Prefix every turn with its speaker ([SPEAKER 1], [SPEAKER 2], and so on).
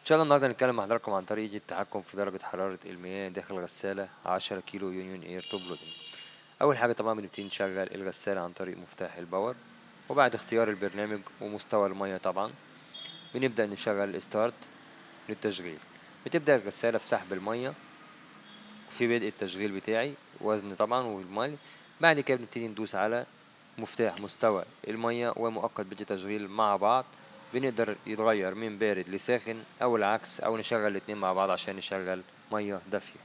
[SPEAKER 1] إن شاء الله النهارده هنتكلم مع حضراتكم عن طريقة التحكم في درجة حرارة المياه داخل غسالة 10 كيلو يونيون اير توب لودنج. أول حاجة طبعا بنبتدي نشغل الغسالة عن طريق مفتاح الباور، وبعد اختيار البرنامج ومستوى المية طبعا بنبدأ نشغل ستارت للتشغيل. بتبدأ الغسالة في سحب المية وفي بدء التشغيل بتاعي وزن طبعا والمية. بعد كده بنبتدي ندوس على مفتاح مستوى المية ومؤقت بدء تشغيل مع بعض. بنقدر يتغير من بارد لساخن أو العكس، أو نشغل الاتنين مع بعض عشان نشغل مية دافية.